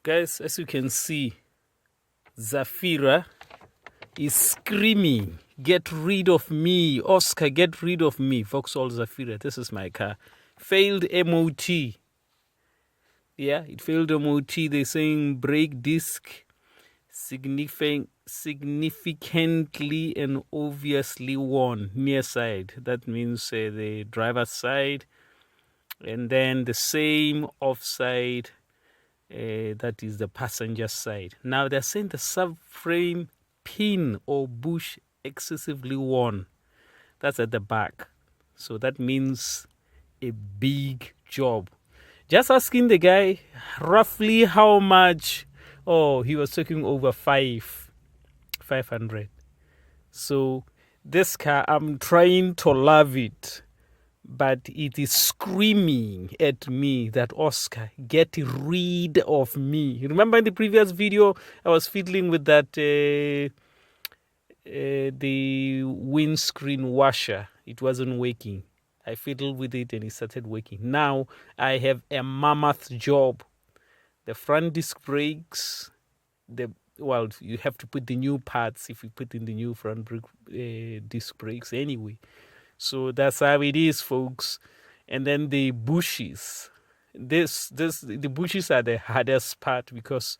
Guys, as you can see, Zafira is screaming, "Get rid of me, Oscar, get rid of me." Vauxhall Zafira, this is my car. Failed MOT. Yeah, it failed MOT. They're saying brake disc significantly and obviously worn near side. That means the driver's side, and then the same offside, that is the passenger side. Now they're saying the subframe pin or bush excessively worn. That's at the back. So that means a big job. Just asking the guy roughly how much. Oh, he was talking over 500. So this car, I'm trying to love it, but it is screaming at me that, "Oscar, get rid of me." You remember in the previous video, I was fiddling with that the windscreen washer. It wasn't working. I fiddled with it and it started working. Now I have a mammoth job. The front disc brakes, you have to put the new parts if you put in the new front disc brakes anyway. So that's how it is, folks. And then the bushes. The bushes are the hardest part because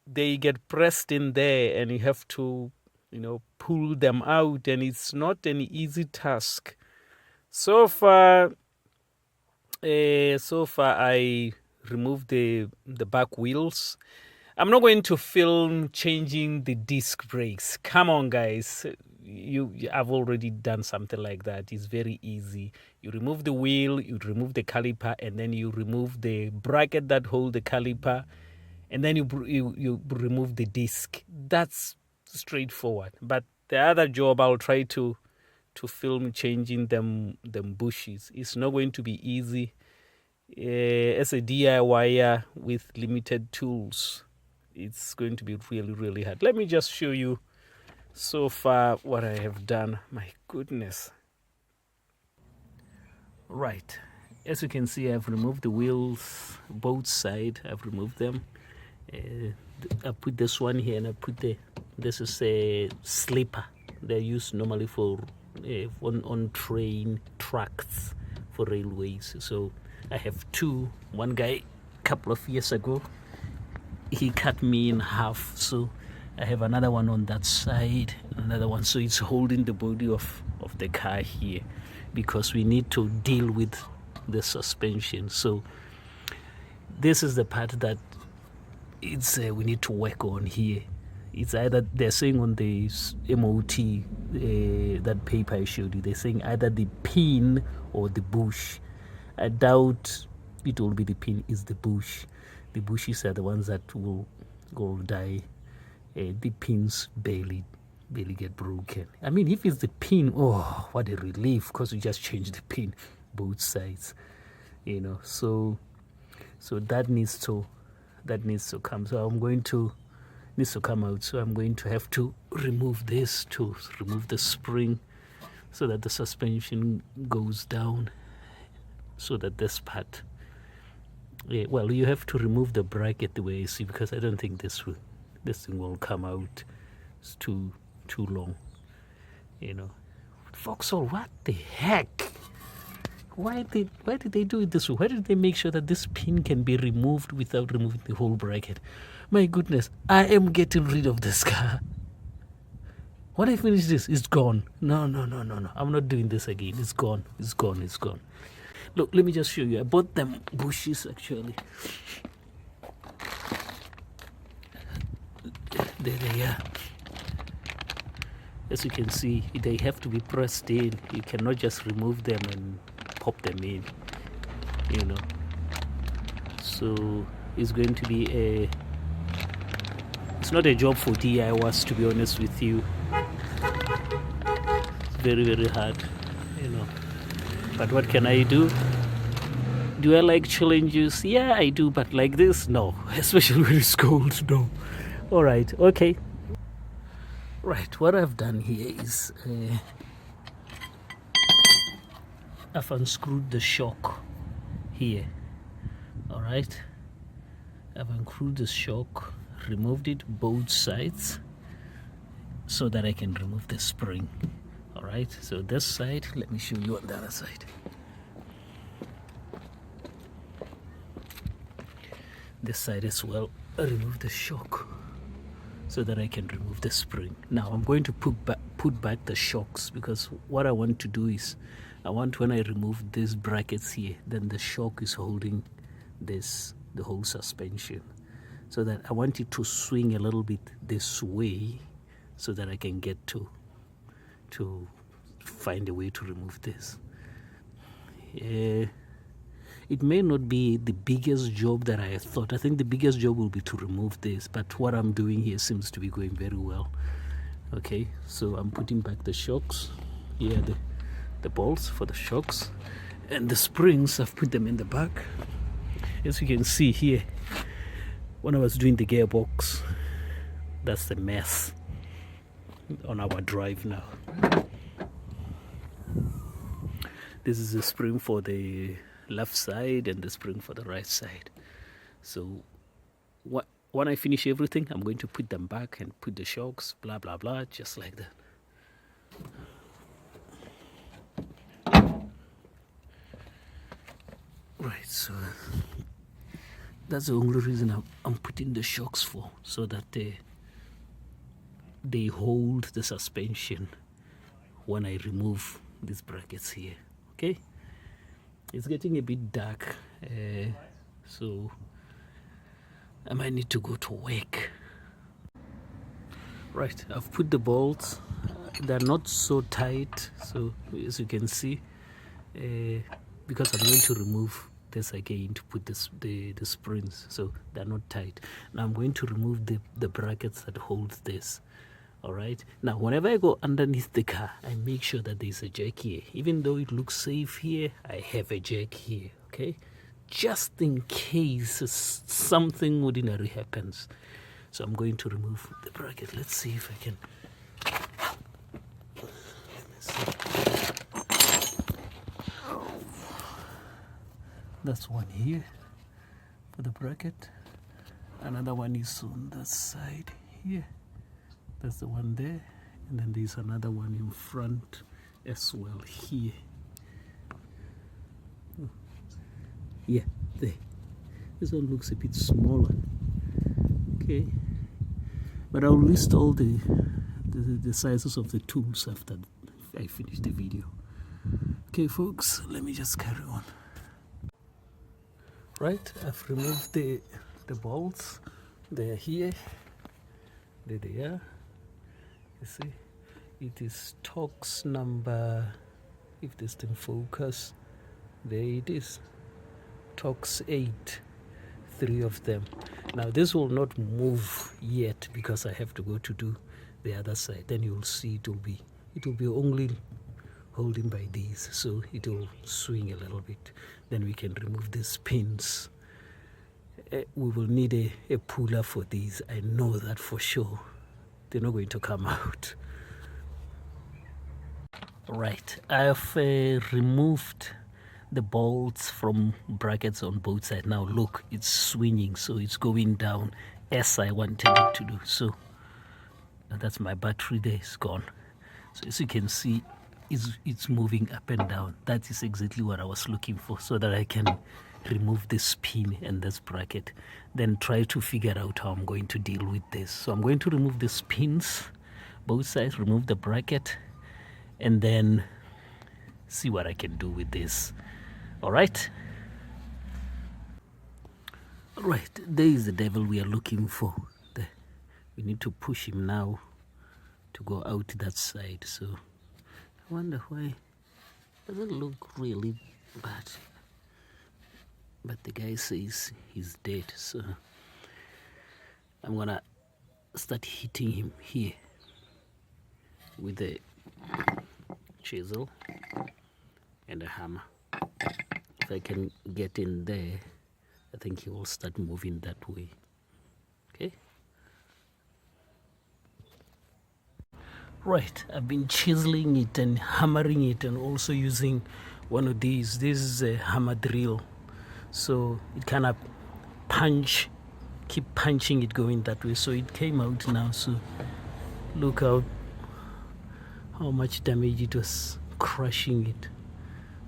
they get pressed in there and you have to, pull them out, and it's not an easy task. So far I removed the back wheels. I'm not going to film changing the disc brakes. Come on, guys. I've already done something like that. It's very easy. You remove the wheel, you remove the caliper, and then you remove the bracket that hold the caliper, and then you remove the disc. That's straightforward. But the other job, I'll try to film changing them bushes. It's not going to be easy. As a DIYer with limited tools, it's going to be really, really hard. Let me just show you so far what I have done. My goodness. Right. As you can see, I've removed the wheels, both sides. I've removed them. I put this one here, and I put this is a slipper. They're used normally for on train tracks for railways. So I have two. One guy, a couple of years ago, he cut me in half. So I have another one on that side, another one. So it's holding the body of the car here because we need to deal with the suspension. So this is the part that we need to work on here. It's either, they're saying on the MOT, that paper I showed you, they're saying either the pin or the bush. I doubt it will be the pin, is the bush. The bushes are the ones that will die. The pins barely get broken. I mean, if it's the pin, oh, what a relief, because we just changed the pin, both sides. So that needs to come. So needs to come out. So I'm going to have to remove this, to remove the spring so that the suspension goes down, so that this part, you have to remove the bracket the way you see, because I don't think this thing will come out. It's too long. Vauxhall, what the heck? Why did they do it this way? Why did they make sure that this pin can be removed without removing the whole bracket? My goodness, I am getting rid of this car. When I finish this, it's gone. No. I'm not doing this again. It's gone. Look, let me just show you. I bought them bushes, actually. There they are. As you can see, they have to be pressed in. You cannot just remove them and pop them in, So it's going to be it's not a job for DIYers, to be honest with you. It's very, very hard, But what can I do? Do I like challenges? Yeah, I do, but like this, no. Especially when it's cold, no. All right, okay. Right, what I've done here is I've unscrewed the shock here. All right, I've unscrewed the shock, removed it both sides so that I can remove the spring. All right, so this side, let me show you on the other side. This side as well, I remove the shock so that I can remove the spring. Now I'm going to put back the shocks, because what I want to do is, I want, when I remove these brackets here, then the shock is holding this, the whole suspension, so that I want it to swing a little bit this way so that I can get to find a way to remove this. It may not be the biggest job that I thought. I think the biggest job will be to remove this, but what I'm doing here seems to be going very well. Okay, so I'm putting back the shocks. Here, the bolts for the shocks, and the springs, I've put them in the back. As you can see here, when I was doing the gearbox, that's the mess on our drive now. This is the spring for the left side and the spring for the right side. So when I finish everything, I'm going to put them back and put the shocks, blah blah blah, just like that. Right, so that's the only reason I'm putting the shocks for, so that they hold the suspension when I remove these brackets here. Okay, it's getting a bit dark, so I might need to go to work. Right, I've put the bolts. They're not so tight, so as you can see, because I'm going to remove this again to put the springs, so they're not tight. Now I'm going to remove the brackets that hold this. All right, now whenever I go underneath the car, I make sure that there's a jack here. Even though it looks safe here, I have a jack here, okay, just in case something ordinary happens. So I'm going to remove the bracket. Let's see if I can. That's one here for the bracket. Another one is on that side here. That's the one there. And then there's another one in front as well here. Yeah, there. This one looks a bit smaller. Okay. But I'll list all the sizes of the tools after I finish the video. Okay, folks, let me just carry on. Right, I've removed the bolts. They're here. There they are. You see, it is Torx number, if this thing focus, there it is, Torx 8, 3 of them. Now this will not move yet because I have to go to do the other side. Then you'll see it will be only holding by these, so it will swing a little bit. Then we can remove these pins. We will need a puller for these. I know that for sure. They're not going to come out. Right, I've removed the bolts from brackets on both sides. Now look, it's swinging, so it's going down as I wanted it to do. So that's my battery there, it's gone. So as you can see, it's moving up and down. That is exactly what I was looking for, so that I can remove this pin and this bracket, then try to figure out how I'm going to deal with this. So I'm going to remove these pins, both sides, remove the bracket, and then see what I can do with this. All right, there is the devil we are looking for. We need to push him now to go out that side. So I wonder why it doesn't look really bad. But the guy says he's dead, so I'm gonna start hitting him here with a chisel and a hammer. If I can get in there, I think he will start moving that way. Okay? Right, I've been chiseling it and hammering it, and also using one of these. This is a hammer drill. So it kind of punch keep punching it going that way. So it came out now. So look how much damage it was crushing it.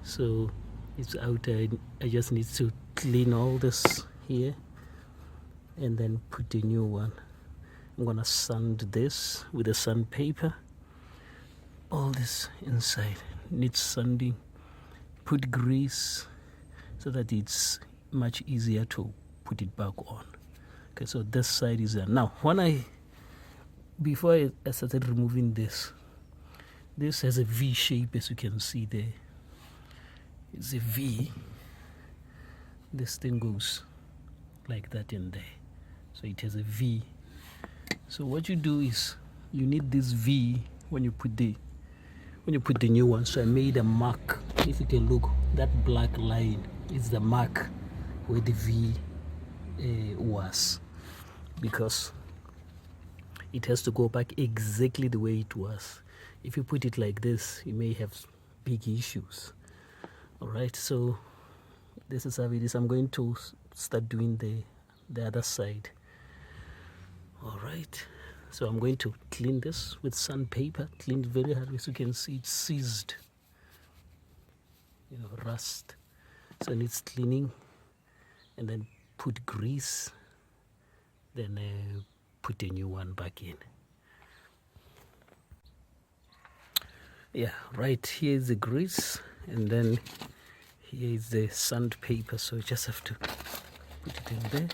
So it's out. I just need to clean all this here and then put a new one. I'm gonna sand this with a sandpaper. All this inside needs sanding. Put grease so that it's much easier to put it back on. Okay, so this side is there. Now, before I started removing this has a V shape, as you can see there. It's a V. This thing goes like that in there. So it has a V. So what you do is you need this V when you put the new one. So I made a mark. If you can look, that black line is the mark where the V was, because it has to go back exactly the way it was. If you put it like this, you may have big issues. All right, so this is how it is. I'm going to start doing the other side. All right, so I'm going to clean this with sandpaper. Clean it very hard. As you can see, it's seized, rust. So it needs cleaning, and then put grease, then put a new one back in. Yeah, right here is the grease, and then here is the sandpaper. So you just have to put it in there.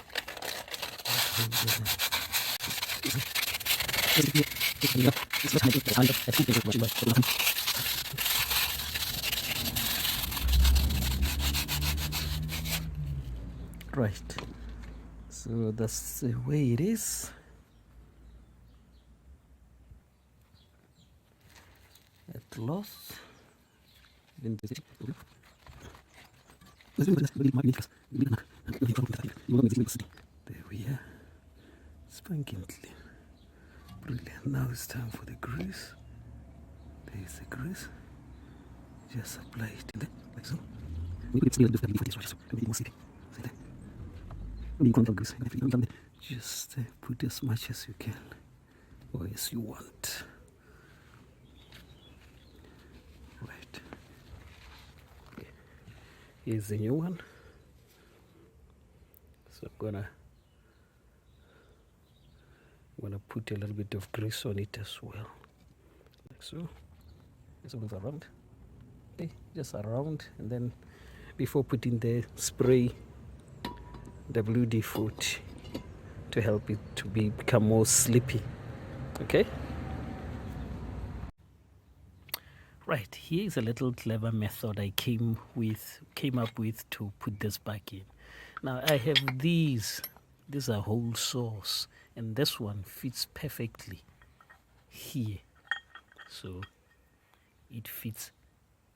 Right, so that's the way it is. At last, there we are, spanking clean. Brilliant. Now it's time for the grease. There is the grease. Just apply it in there, like so. Just put as much as you can, or as you want. Right. Okay. Here's the new one. So I'm gonna put a little bit of grease on it as well, like so. Just move around. Okay, just around, and then before putting the spray WD-40 to help it to become more slippy. Okay. Right, here is a little clever method I came up with to put this back in. Now I have these are whole saws, and this one fits perfectly here. So it fits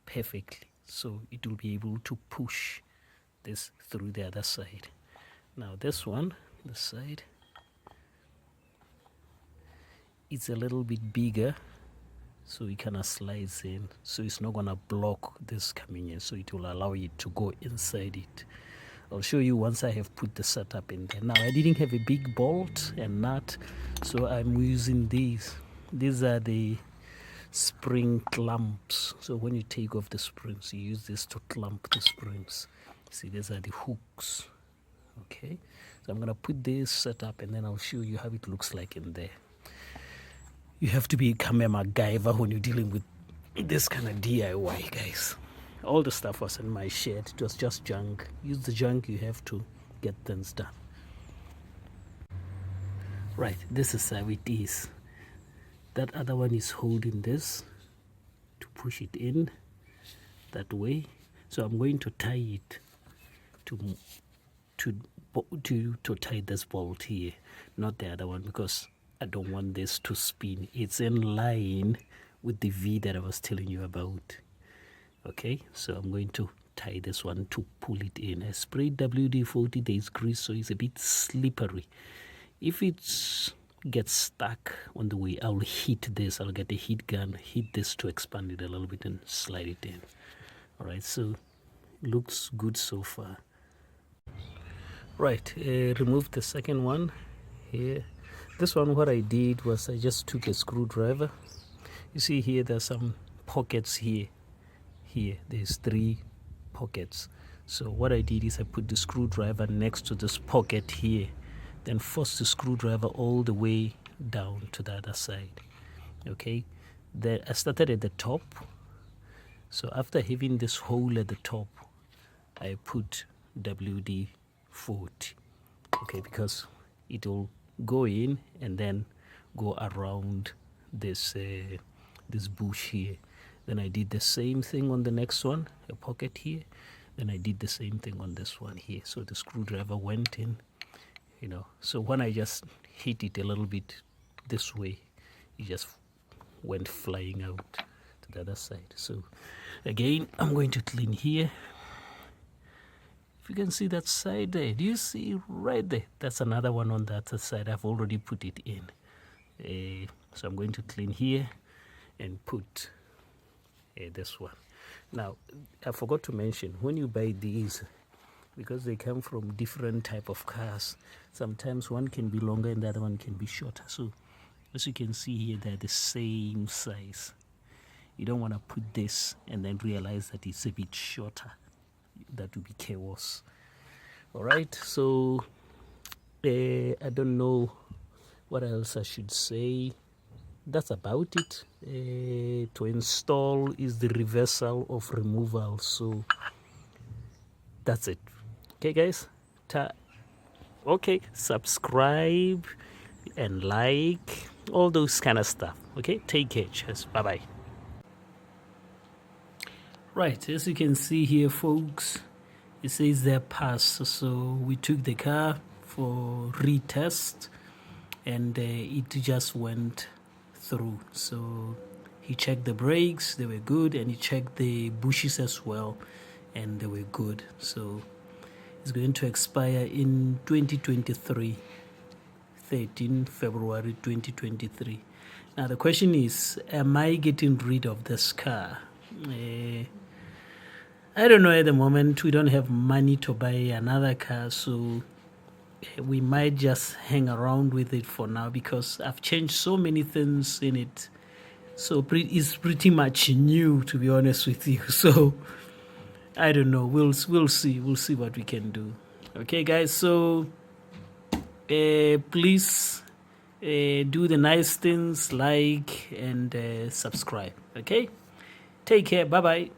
perfectly, so it will be able to push this through the other side. Now this one, the side, it's a little bit bigger, so it kind of slides in, so it's not gonna block this coming in, so it will allow it to go inside it. I'll show you once I have put the setup in there. Now I didn't have a big bolt and nut, so I'm using these. These are the spring clamps. So when you take off the springs, you use this to clamp the springs. See, these are the hooks. Okay, so I'm gonna put this setup, and then I'll show you how it looks like in there. You have to become a MacGyver when you're dealing with this kind of DIY, guys. All the stuff was in my shed. It was just junk. Use the junk you have to get things done. Right, this is how it is. That other one is holding this to push it in that way. So I'm going to tie it to tie this bolt here, not the other one, because I don't want this to spin. It's in line with the V that I was telling you about. Okay, so I'm going to tie this one to pull it in. I sprayed WD-40, there is grease, so it's a bit slippery. If it gets stuck on the way, I'll hit this. I'll get a heat gun, hit this to expand it a little bit and slide it in. All right, so looks good so far. Right, remove the second one here. This one, what I did was I just took a screwdriver. You see here, there's some pockets here. There's 3 pockets. So what I did is I put the screwdriver next to this pocket here, then force the screwdriver all the way down to the other side. Okay, then I started at the top. So after having this hole at the top, I put WD-40. Okay, because it will go in and then go around this this bush here. Then I did the same thing on the next one, a pocket here. Then I did the same thing on this one here. So the screwdriver went in, you know. So when I just hit it a little bit this way, it just went flying out to the other side. So again, I'm going to clean here. If you can see that side there, do you see right there? That's another one on the other side. I've already put it in. So I'm going to clean here and put this one. Now, I forgot to mention, when you buy these, because they come from different type of cars, sometimes one can be longer and the other one can be shorter. So as you can see here, they're the same size. You don't want to put this and then realize that it's a bit shorter. That would be chaos. All right, so I don't know what else I should say. That's about it. To install is the reversal of removal. So that's it. Okay, guys. Okay, subscribe and like, all those kind of stuff. Okay, take care. Cheers. Bye-bye. Right, as you can see here, folks, it says they're passed. So we took the car for retest and it just went through. So he checked the brakes, they were good, and he checked the bushes as well, and they were good. So it's going to expire in 2023, 13 February 2023. Now the question is, am I getting rid of this car? I don't know at the moment. We don't have money to buy another car, so we might just hang around with it for now because I've changed so many things in it. So it's pretty much new, to be honest with you. So I don't know. We'll see. We'll see what we can do. Okay, guys. So please do the nice things, like and subscribe. Okay. Take care. Bye bye.